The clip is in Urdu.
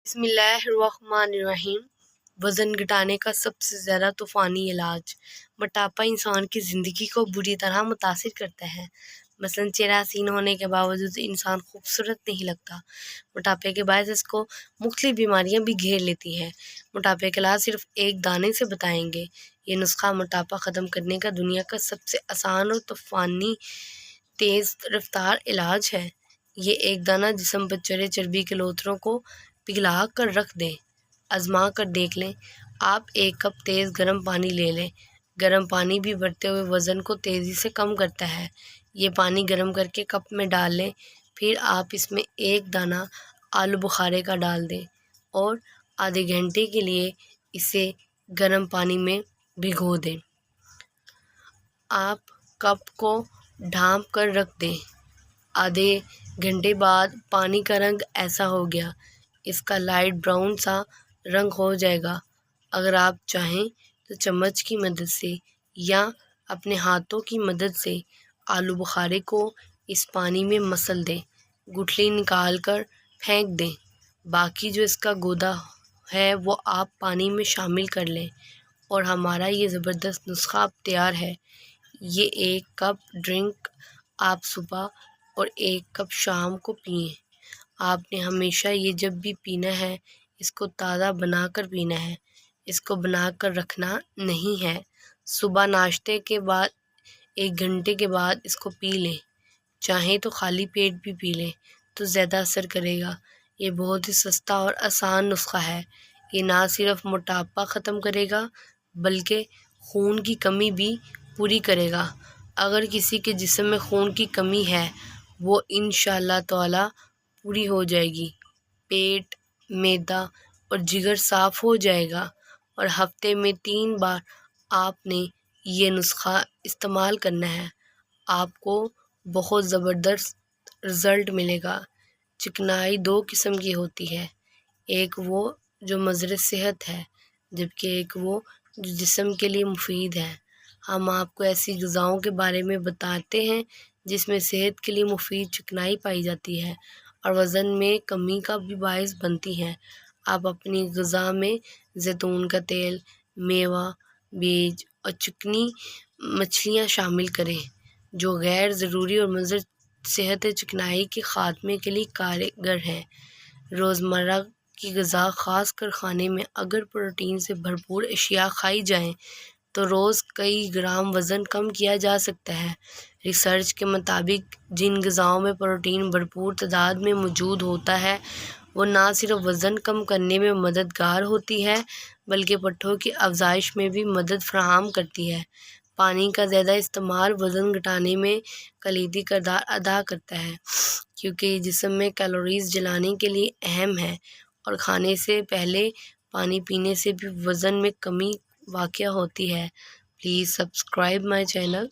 بسم اللہ الرحمن الرحیم۔ وزن گھٹانے کا سب سے زیادہ طوفانی علاج۔ موٹاپا انسان کی زندگی کو بری طرح متاثر کرتا ہے۔ مثلاً چہرہ حسین ہونے کے باوجود انسان خوبصورت نہیں لگتا۔ موٹاپے کے باعث اس کو مختلف بیماریاں بھی گھیر لیتی ہیں۔ موٹاپے کا علاج صرف ایک دانے سے بتائیں گے۔ یہ نسخہ موٹاپا ختم کرنے کا دنیا کا سب سے آسان اور طوفانی تیز رفتار علاج ہے۔ یہ ایک دانہ جسم پر چڑھے چربی کے لوتھڑوں کو پگھلا کر رکھ دیں۔ آزما کر دیکھ لیں۔ آپ ایک کپ تیز گرم پانی لے لیں۔ گرم پانی بھی بڑھتے ہوئے وزن کو تیزی سے کم کرتا ہے۔ یہ پانی گرم کر کے کپ میں ڈال لیں۔ پھر آپ اس میں ایک دانہ آلو بخارے کا ڈال دیں اور آدھے گھنٹے کے لیے اسے گرم پانی میں بھگو دیں۔ آپ کپ کو ڈھانپ کر رکھ دیں۔ آدھے گھنٹے بعد پانی کا رنگ ایسا ہو گیا، اس کا لائٹ براؤن سا رنگ ہو جائے گا۔ اگر آپ چاہیں تو چمچ کی مدد سے یا اپنے ہاتھوں کی مدد سے آلو بخارے کو اس پانی میں مسل دیں۔ گٹھلی نکال کر پھینک دیں۔ باقی جو اس کا گودا ہے وہ آپ پانی میں شامل کر لیں اور ہمارا یہ زبردست نسخہ اب تیار ہے۔ یہ ایک کپ ڈرنک آپ صبح اور ایک کپ شام کو پئیں۔ آپ نے ہمیشہ یہ جب بھی پینا ہے اس کو تازہ بنا کر پینا ہے، اس کو بنا کر رکھنا نہیں ہے۔ صبح ناشتے کے بعد 1 گھنٹے کے بعد اس کو پی لیں۔ چاہیں تو خالی پیٹ بھی پی لیں تو زیادہ اثر کرے گا۔ یہ بہت ہی سستا اور آسان نسخہ ہے۔ یہ نہ صرف موٹاپا ختم کرے گا بلکہ خون کی کمی بھی پوری کرے گا۔ اگر کسی کے جسم میں خون کی کمی ہے وہ انشاءاللہ تعالی پوری ہو جائے گی۔ پیٹ، معدہ اور جگر صاف ہو جائے گا اور ہفتے میں 3 بار آپ نے یہ نسخہ استعمال کرنا ہے۔ آپ کو بہت زبردست رزلٹ ملے گا۔ چکنائی 2 قسم کی ہوتی ہے، ایک وہ جو مضر صحت ہے جبکہ ایک وہ جو جسم کے لیے مفید ہے۔ ہم آپ کو ایسی غذاؤں کے بارے میں بتاتے ہیں جس میں صحت کے لیے مفید چکنائی پائی جاتی ہے اور وزن میں کمی کا بھی باعث بنتی ہے۔ آپ اپنی غذا میں زیتون کا تیل، میوہ، بیج اور چکنی مچھلیاں شامل کریں جو غیر ضروری اور مضر صحت چکنائی کے خاتمے کے لیے کارگر ہیں۔ روزمرہ کی غذا خاص کر کھانے میں اگر پروٹین سے بھرپور اشیاء کھائی جائیں تو روز کئی گرام وزن کم کیا جا سکتا ہے۔ ریسرچ کے مطابق جن غذاؤں میں پروٹین بھرپور تعداد میں موجود ہوتا ہے وہ نہ صرف وزن کم کرنے میں مددگار ہوتی ہے بلکہ پٹھوں کی افزائش میں بھی مدد فراہم کرتی ہے۔ پانی کا زیادہ استعمال وزن گھٹانے میں کلیدی کردار ادا کرتا ہے کیونکہ یہ جسم میں کیلوریز جلانے کے لیے اہم ہے اور کھانے سے پہلے پانی پینے سے بھی وزن میں کمی واقع ہوتی ہے۔ Please subscribe my channel.